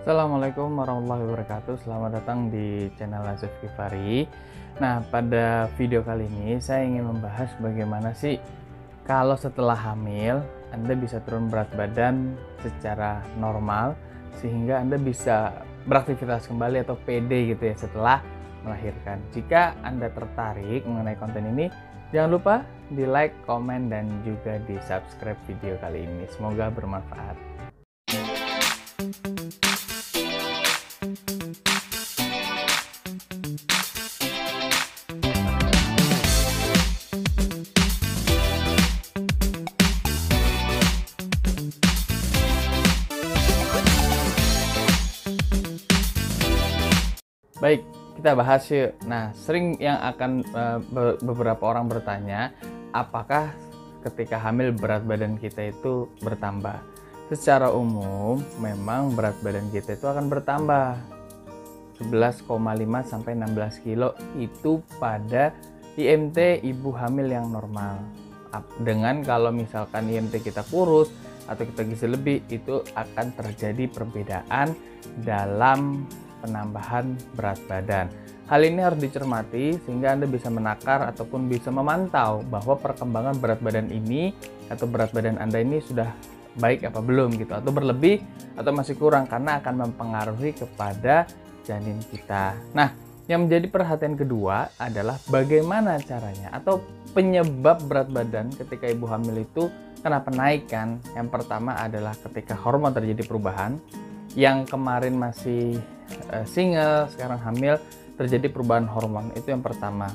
Assalamualaikum warahmatullahi wabarakatuh. Selamat datang di channel Lazif Kifari. Nah, pada video kali ini saya ingin membahas bagaimana sih kalau setelah hamil Anda bisa turun berat badan secara normal sehingga Anda bisa beraktivitas kembali atau PD gitu ya setelah melahirkan. Jika Anda tertarik mengenai konten ini, jangan lupa di like, komen, dan juga di subscribe video kali ini. Semoga bermanfaat. Baik, kita bahas yuk. Nah, sering yang akan beberapa orang bertanya, apakah ketika hamil berat badan kita itu bertambah? Secara umum, memang berat badan kita itu akan bertambah 11,5 sampai 16 kilo itu pada IMT ibu hamil yang normal. Dengan kalau misalkan IMT kita kurus atau kita gizi lebih, itu akan terjadi perbedaan dalam penambahan berat badan. Hal ini harus dicermati sehingga Anda bisa menakar ataupun bisa memantau bahwa perkembangan berat badan ini atau berat badan Anda ini sudah baik apa belum gitu, atau berlebih atau masih kurang, karena akan mempengaruhi kepada janin kita. Nah, yang menjadi perhatian kedua adalah bagaimana caranya atau penyebab berat badan ketika ibu hamil itu kenapa naik kan. Yang pertama adalah ketika hormon terjadi perubahan. Yang kemarin masih single, sekarang hamil, terjadi perubahan hormon. Itu yang pertama.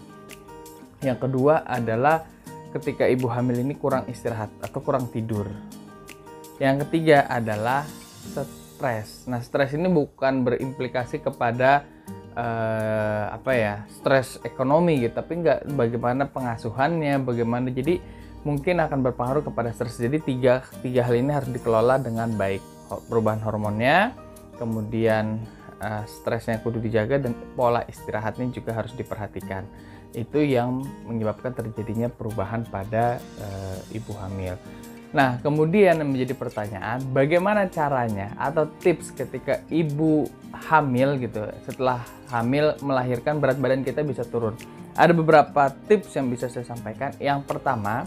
Yang kedua adalah ketika ibu hamil ini kurang istirahat atau kurang tidur. Yang ketiga adalah stres. Nah, stres ini bukan berimplikasi kepada stres ekonomi gitu, tapi enggak, bagaimana pengasuhannya, bagaimana, jadi mungkin akan berpengaruh kepada stres. Jadi tiga hal ini harus dikelola dengan baik. Perubahan hormonnya, kemudian stresnya kudu dijaga, dan pola istirahatnya juga harus diperhatikan. Itu yang menyebabkan terjadinya perubahan pada ibu hamil. Nah, kemudian yang menjadi pertanyaan, bagaimana caranya atau tips ketika ibu hamil gitu, setelah hamil melahirkan berat badan kita bisa turun. Ada beberapa tips yang bisa saya sampaikan. Yang pertama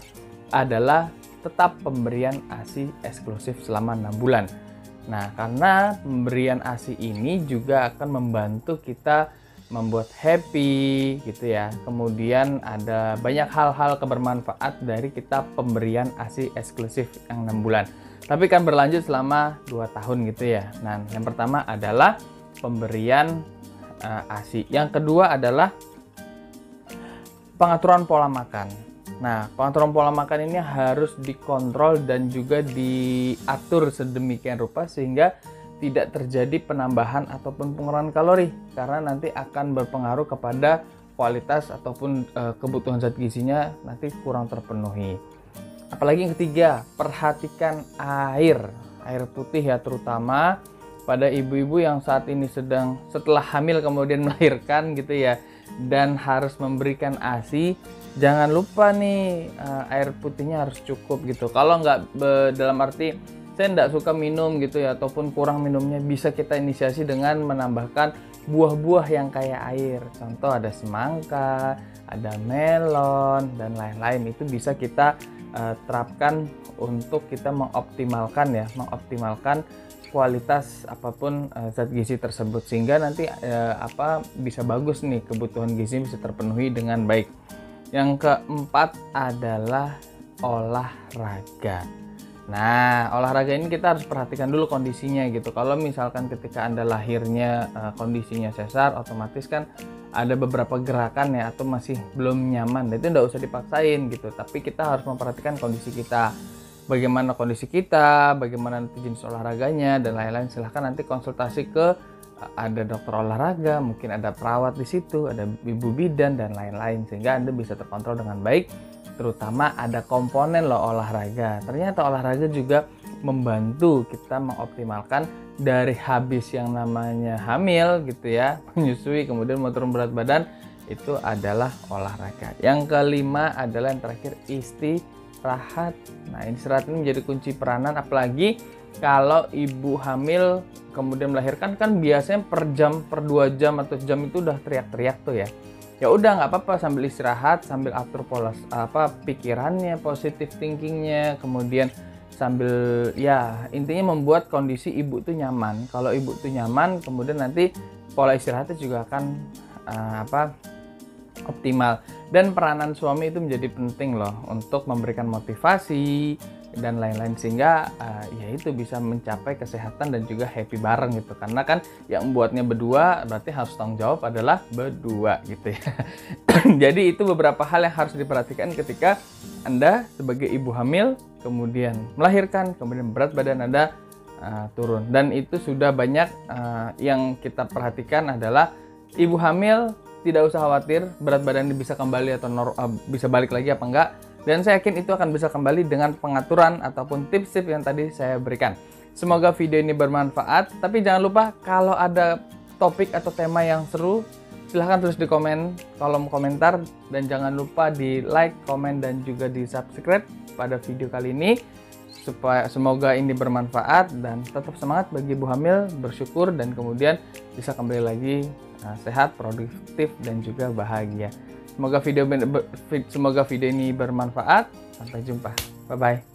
adalah tetap pemberian ASI eksklusif selama 6 bulan. Nah, karena pemberian ASI ini juga akan membantu kita membuat happy gitu ya. Kemudian ada banyak hal-hal kebermanfaat dari kita pemberian ASI eksklusif yang 6 bulan. Tapi kan berlanjut selama 2 tahun gitu ya. Nah, yang pertama adalah pemberian ASI. Yang kedua adalah pengaturan pola makan. Nah, pengaturan pola makan ini harus dikontrol dan juga diatur sedemikian rupa sehingga tidak terjadi penambahan ataupun pengurangan kalori, karena nanti akan berpengaruh kepada kualitas ataupun kebutuhan zat gizinya nanti kurang terpenuhi. Apalagi yang ketiga, perhatikan air putih ya, terutama pada ibu-ibu yang saat ini setelah hamil kemudian melahirkan gitu ya, dan harus memberikan ASI. Jangan lupa nih, air putihnya harus cukup gitu. Kalau nggak, dalam arti saya nggak suka minum gitu ya, ataupun kurang minumnya, bisa kita inisiasi dengan menambahkan buah-buah yang kaya air. Contoh ada semangka, ada melon, dan lain-lain. Itu bisa kita terapkan untuk kita mengoptimalkan kualitas apapun zat gizi tersebut, sehingga nanti bisa bagus nih, kebutuhan gizi bisa terpenuhi dengan baik. Yang keempat adalah olahraga. Nah, olahraga ini kita harus perhatikan dulu kondisinya gitu. Kalau misalkan ketika Anda lahirnya kondisinya sesar, otomatis kan ada beberapa gerakan ya, atau masih belum nyaman, itu nggak usah dipaksain gitu. Tapi kita harus memperhatikan kondisi kita. Bagaimana kondisi kita, bagaimana nanti jenis olahraganya, dan lain-lain. Silahkan nanti konsultasi ke ada dokter olahraga, mungkin ada perawat di situ, ada ibu bidan, dan lain-lain, sehingga Anda bisa terkontrol dengan baik. Terutama ada komponen olahraga. Ternyata olahraga juga membantu kita mengoptimalkan dari habis yang namanya hamil gitu ya, menyusui, kemudian mau turun berat badan, itu adalah olahraga. Yang kelima adalah yang terakhir, istirahat. Nah, istirahat ini menjadi kunci peranan, apalagi kalau ibu hamil kemudian melahirkan kan biasanya per jam, per 2 jam atau jam itu udah teriak-teriak tuh ya. Ya udah nggak apa-apa, sambil istirahat, sambil atur pola pikirannya, positive thinkingnya, kemudian sambil ya intinya membuat kondisi ibu tuh nyaman. Kalau ibu tuh nyaman, kemudian nanti pola istirahatnya juga akan optimal. Dan peranan suami itu menjadi penting loh untuk memberikan motivasi dan lain-lain, sehingga ya itu bisa mencapai kesehatan dan juga happy bareng gitu. Karena kan yang membuatnya berdua berarti harus tanggung jawab adalah berdua gitu ya. Jadi itu beberapa hal yang harus diperhatikan ketika Anda sebagai ibu hamil kemudian melahirkan, kemudian berat badan Anda turun. Dan itu sudah banyak yang kita perhatikan adalah ibu hamil tidak usah khawatir berat badan bisa kembali atau bisa balik lagi apa enggak. Dan saya yakin itu akan bisa kembali dengan pengaturan ataupun tips-tips yang tadi saya berikan. Semoga video ini bermanfaat. Tapi jangan lupa kalau ada topik atau tema yang seru, silahkan tulis di kolom komentar. Dan jangan lupa di like, komen, dan juga di subscribe pada video kali ini. Semoga ini bermanfaat dan tetap semangat bagi ibu hamil, bersyukur dan kemudian bisa kembali lagi sehat, produktif, dan juga bahagia. Semoga video ini bermanfaat. Sampai jumpa. Bye-bye.